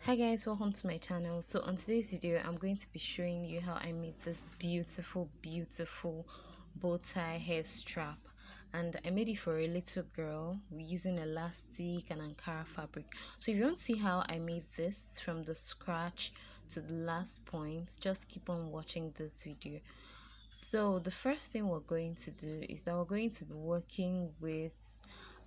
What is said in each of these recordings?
Hi guys, welcome to my channel. So on today's video I'm going to be showing you how I made this beautiful bow tie hair strap, and I made it for a little girl using elastic and Ankara fabric. So if you want to see how I made this from the scratch to the last point, just keep on watching this video. So the first thing we're going to do is that we're going to be working with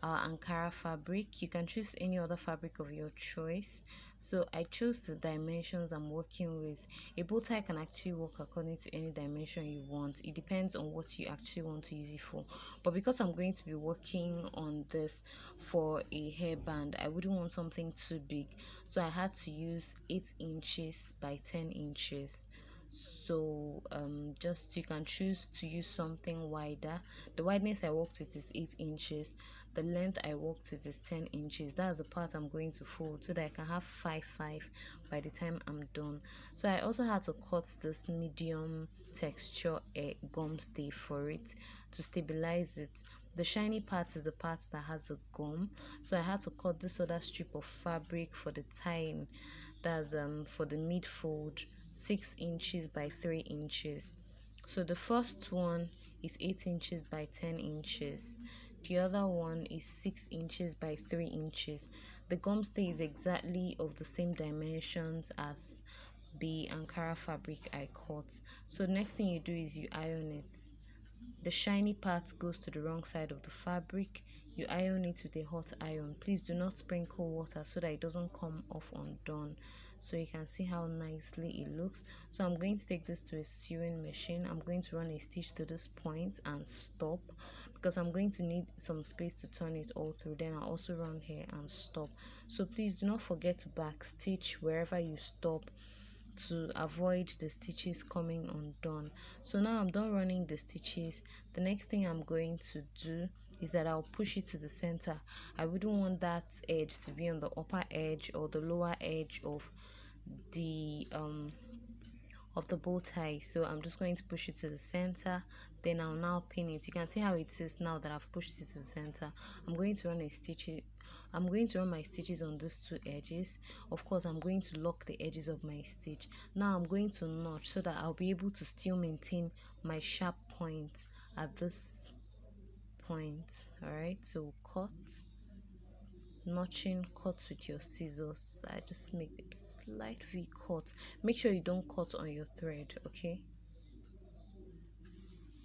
Ankara fabric. You can choose any other fabric of your choice. So I chose the dimensions I'm working with. A bow tie can actually work according to any dimension you want. It depends on what you actually want to use it for. But because I'm going to be working on this for a hairband, I wouldn't want something too big. So I had to use 8 inches by 10 inches. So just you can choose to use something wider. The wideness I worked with is 8 inches. The length I worked with is 10 inches. That's the part I'm going to fold so that I can have 5 by the time I'm done. So I also had to cut this medium texture gum stay for it to stabilize it. The shiny part is the part that has a gum, so I had to cut this other strip of fabric for the tying. That's for the mid fold, 6 inches by 3 inches. So the first one is 8 inches by 10 inches. The other one is 6 inches by 3 inches. The gum stay is exactly of the same dimensions as the Ankara fabric I cut. So next thing you do is you iron it. The shiny part goes to the wrong side of the fabric. You iron it with a hot iron. Please do not sprinkle water so that it doesn't come off undone. So you can see how nicely it looks. So I'm going to take this to a sewing machine. I'm going to run a stitch to this point and stop, because I'm going to need some space to turn it all through. Then I'll also run here and stop. So please do not forget to back stitch wherever you stop to avoid the stitches coming undone. So now I'm done running the stitches. The next thing I'm going to do is that I'll push it to the center. I wouldn't want that edge to be on the upper edge or the lower edge the bow tie. So I'm just going to push it to the center, then I'll now pin it. You can see how it is now that I've pushed it to the center. I'm going to run my stitches on these two edges. Of course, I'm going to lock the edges of my stitch. Now I'm going to notch so that I'll be able to still maintain my sharp point at this point. All right, so cut, notching, cut with your scissors. I just make a slight V cut. Make sure you don't cut on your thread, okay?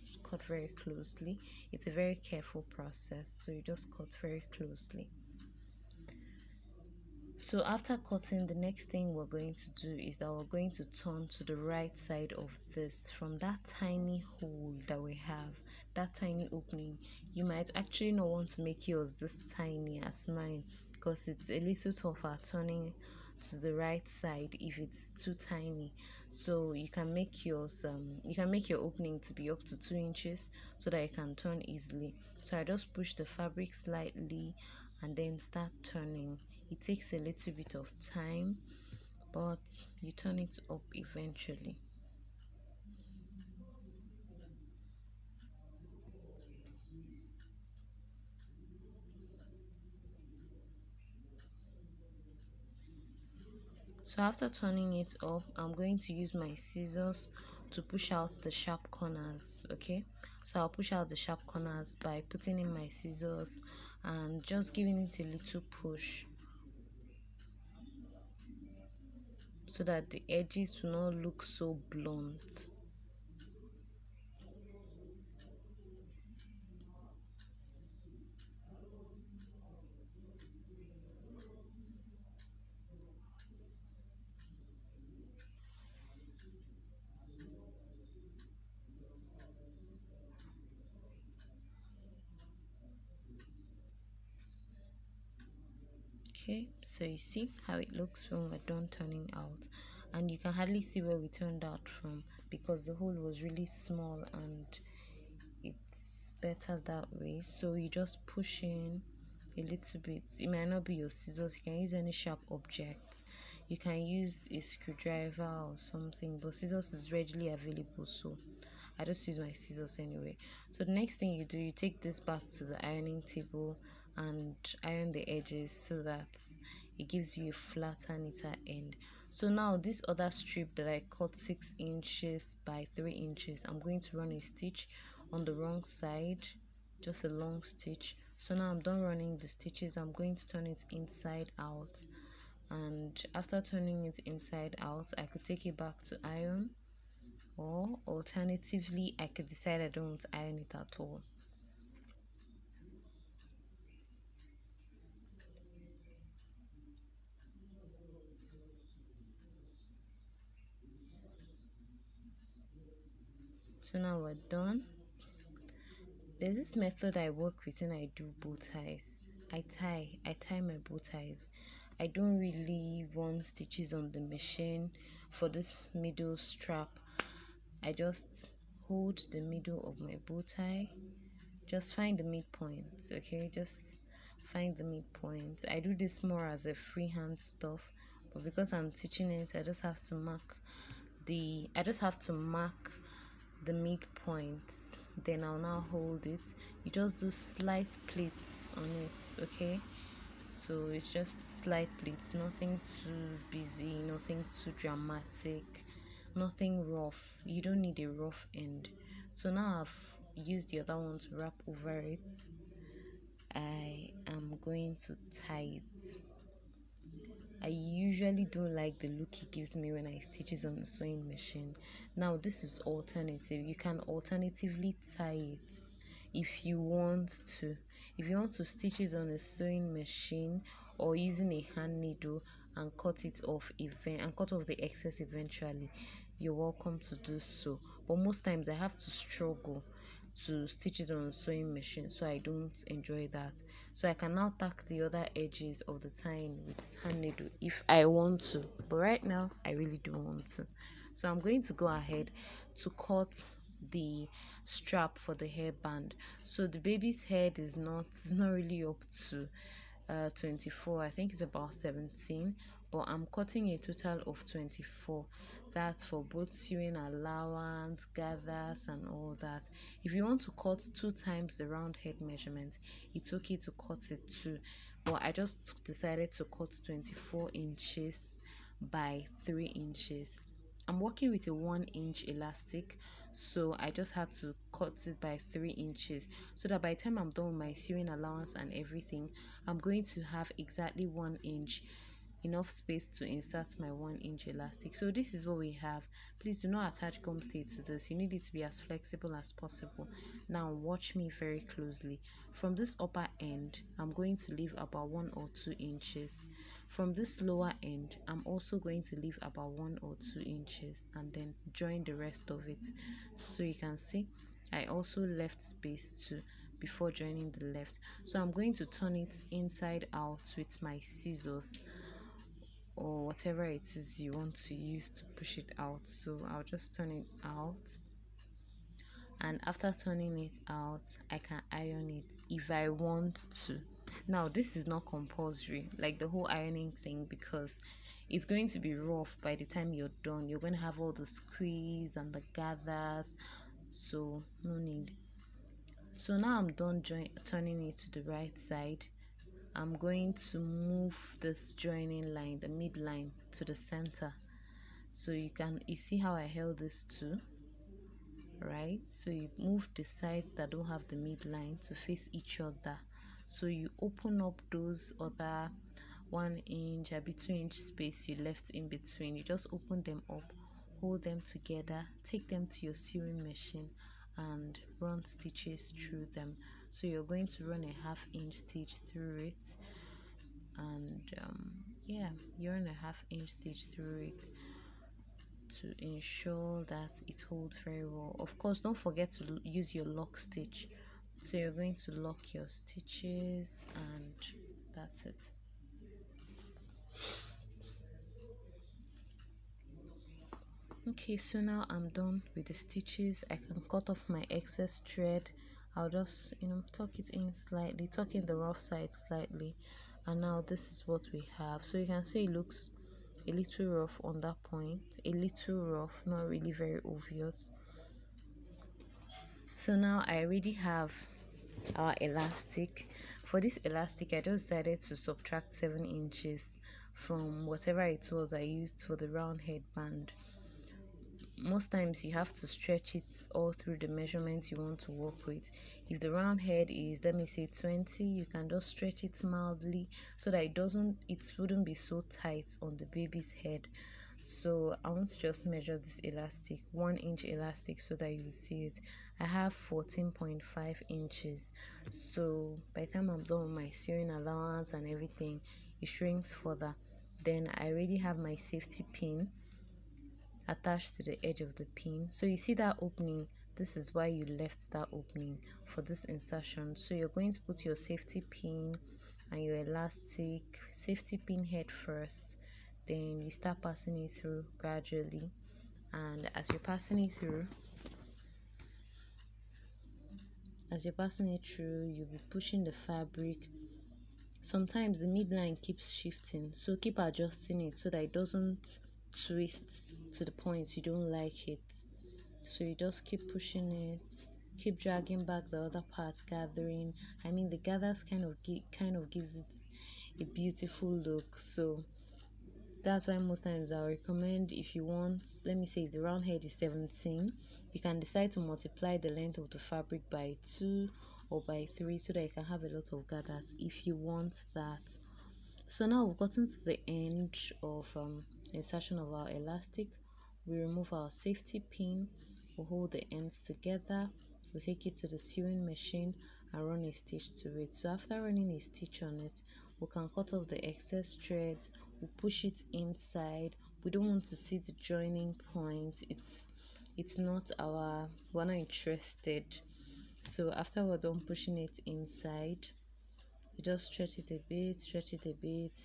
Just cut very closely. It's a very careful process, so you just cut very closely. So after cutting, the next thing we're going to do is that we're going to turn to the right side of this. From that tiny hole that we have, that tiny opening, you might actually not want to make yours this tiny as mine, because it's a little tougher turning to the right side if it's too tiny. So you can make your opening to be up to 2 inches so that you can turn easily. So I just push the fabric slightly and then start turning. It takes a little bit of time, but you turn it up eventually. So after turning it up, I'm going to use my scissors to push out the sharp corners. Okay, so I'll push out the sharp corners by putting in my scissors and just giving it a little push so that the edges will not look so blunt. Okay, so you see how it looks when we're done turning out, and you can hardly see where we turned out from because the hole was really small, and it's better that way. So you just push in a little bit. It might not be your scissors, you can use any sharp object. You can use a screwdriver or something, but scissors is readily available, so I just use my scissors anyway. So the next thing you do, you take this back to the ironing table and iron the edges so that it gives you a flatter neater end. So now this other strip that I cut 6 inches by 3 inches, I'm going to run a stitch on the wrong side, just a long stitch. So now I'm done running the stitches. I'm going to turn it inside out, and after turning it inside out, I could take it back to iron, or alternatively I could decide I don't want to iron it at all. So now we're done. There's this method I work with when I do bow ties. I tie my bow ties. I don't really run stitches on the machine for this middle strap. I just hold the middle of my bow tie. Just find the midpoint, okay? Just find the midpoint. I do this more as a freehand stuff, but because I'm teaching it, I just have to mark the midpoints. Then I'll now hold it. You just do slight pleats on it, okay? So it's just slight pleats, nothing too busy, nothing too dramatic, nothing rough. You don't need a rough end. So now I've used the other one to wrap over it. I am going to tie it. I usually don't like the look it gives me when I stitch it on the sewing machine. Now this is alternative. You can alternatively tie it if you want to. If you want to stitch it on a sewing machine or using a hand needle and cut off the excess eventually, you're welcome to do so. But most times I have to struggle to stitch it on a sewing machine, so I don't enjoy that. So I can now tack the other edges of the tying with hand needle if I want to, but right now I really don't want to. So I'm going to go ahead to cut the strap for the hairband. So the baby's head is not really up to 24. I think it's about 17, but I'm cutting a total of 24. That's for both sewing allowance, gathers, and all that. If you want to cut 2 times the round head measurement, it's okay to cut it too, but I just decided to cut 24 inches by 3 inches. I'm working with a 1 inch elastic, so I just had to cut it by 3 inches so that by the time I'm done with my sewing allowance and everything, I'm going to have exactly 1 inch, enough space to insert my 1 inch elastic. So this is what we have. Please do not attach gum stay to this. You need it to be as flexible as possible. Now watch me very closely. From this upper end, I'm going to leave about 1 or 2 inches. From this lower end, I'm also going to leave about 1 or 2 inches and then join the rest of it. So you can see I also left space too before joining the left. So I'm going to turn it inside out with my scissors or whatever it is you want to use to push it out. So I'll just turn it out, and after turning it out, I can iron it if I want to. Now this is not compulsory, like the whole ironing thing, because it's going to be rough by the time you're done. You're going to have all the squeeze and the gathers, so no need. So now I'm done turning it to the right side. I'm going to move this joining line, the midline, to the center. So you see how I held this too, right? So you move the sides that don't have the midline to face each other. So you open up those other 1 inch, maybe 2 inch space you left in between. You just open them up, hold them together, take them to your sewing machine and run stitches through them. So you're going to run a 1/2 inch stitch through it, and yeah, you run a 1/2 inch stitch through it to ensure that it holds very well. Of course, don't forget to use your lock stitch. So you're going to lock your stitches, and that's it. Okay, so now I'm done with the stitches. I can cut off my excess thread. I'll just tuck it in slightly, tuck in the rough side slightly, and now this is what we have. So you can see it looks a little rough on that point, a little rough, not really very obvious. So now I already have our elastic. For this elastic, I just decided to subtract 7 inches from whatever it was I used for the round headband. Most times you have to stretch it all through the measurements you want to work with. If the round head is, let me say, 20, you can just stretch it mildly so that it wouldn't be so tight on the baby's head. So I want to just measure this elastic, 1 inch elastic, so that you will see it. I have 14.5 inches. So by the time I'm done with my sewing allowance and everything, it shrinks further. Then I already have my safety pin attached to the edge of the pin. So you see that opening, this is why you left that opening for this insertion. So you're going to put your safety pin and your elastic safety pin head first, then you start passing it through gradually, and as you're passing it through, you'll be pushing the fabric. Sometimes the midline keeps shifting, so keep adjusting it so that it doesn't twist to the point you don't like it. So you just keep pushing it, keep dragging back the other part, gathering. I mean, the gathers kind of gives it a beautiful look. So that's why most times I recommend, if you want, let me say if the round head is 17, you can decide to multiply the length of the fabric by 2 or by 3 so that you can have a lot of gathers if you want that. So now we've gotten to the end of insertion of our elastic. We remove our safety pin, we hold the ends together, we take it to the sewing machine and run a stitch to it. So after running a stitch on it, we can cut off the excess threads, we push it inside. We don't want to see the joining point. It's not our, we're not interested. So after we're done pushing it inside, you just stretch it a bit,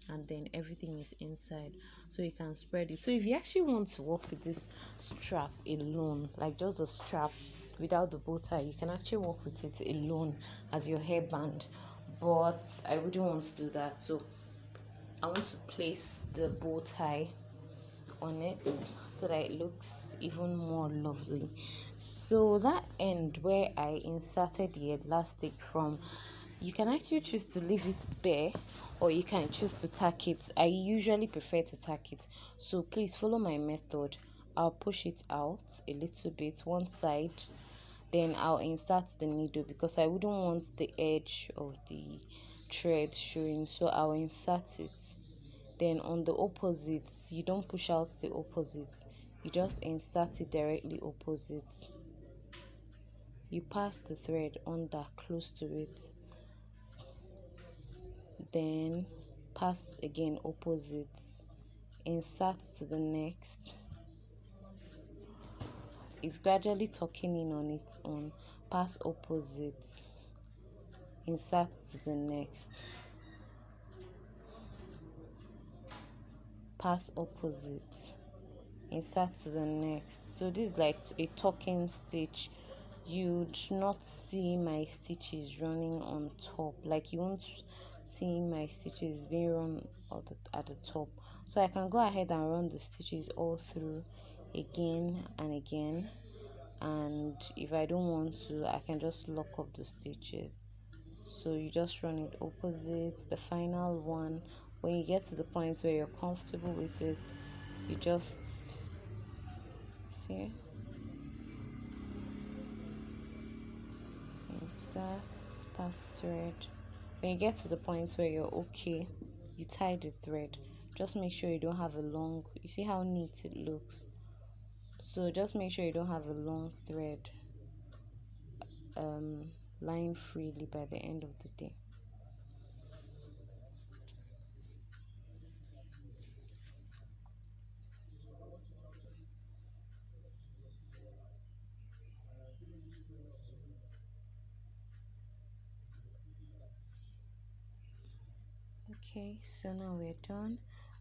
and then everything is inside, so you can spread it. So if you actually want to work with this strap alone, like just a strap without the bow tie, you can actually work with it alone as your hairband, but I wouldn't want to do that. So I want to place the bow tie on it so that it looks even more lovely. So that end where I inserted the elastic from, you can actually choose to leave it bare or you can choose to tack it. I usually prefer to tack it, so please follow my method. I'll push it out a little bit one side, then I'll insert the needle because I wouldn't want the edge of the thread showing, so I'll insert it. Then on the opposites, you don't push out the opposite, you just insert it directly opposite. You pass the thread under close to it, then pass again opposite, insert to the next. It's gradually tucking in on its own. Pass opposite, insert to the next, pass opposite, insert to the next. So this is like a tucking stitch. You'd not see my stitches running on top, like you won't see my stitches being run at the top. So I can go ahead and run the stitches all through again and again, and if I don't want to, I can just lock up the stitches. So you just run it opposite, the final one. When you get to the point where you're comfortable with it, you just see, insert, pass thread. When you get to the point where you're okay, you tie the thread. Just make sure you don't have a long, you see how neat it looks. So just make sure you don't have a long thread lying freely by the end of the day. Okay, so now we're done.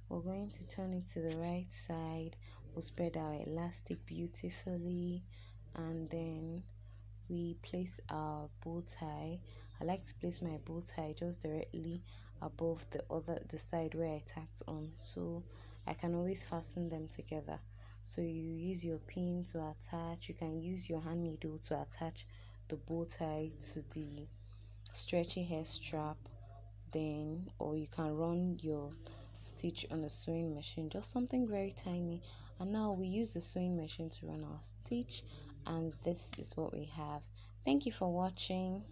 We're going to turn it to the right side. We'll spread our elastic beautifully, and then we place our bow tie. I like to place my bow tie just directly above the side where I tacked on, so I can always fasten them together. So you use your pin to attach. You can use your hand needle to attach the bow tie to the stretchy hair strap, then, or you can run your stitch on a sewing machine, just something very tiny. And now we use the sewing machine to run our stitch, and this is what we have. Thank you for watching.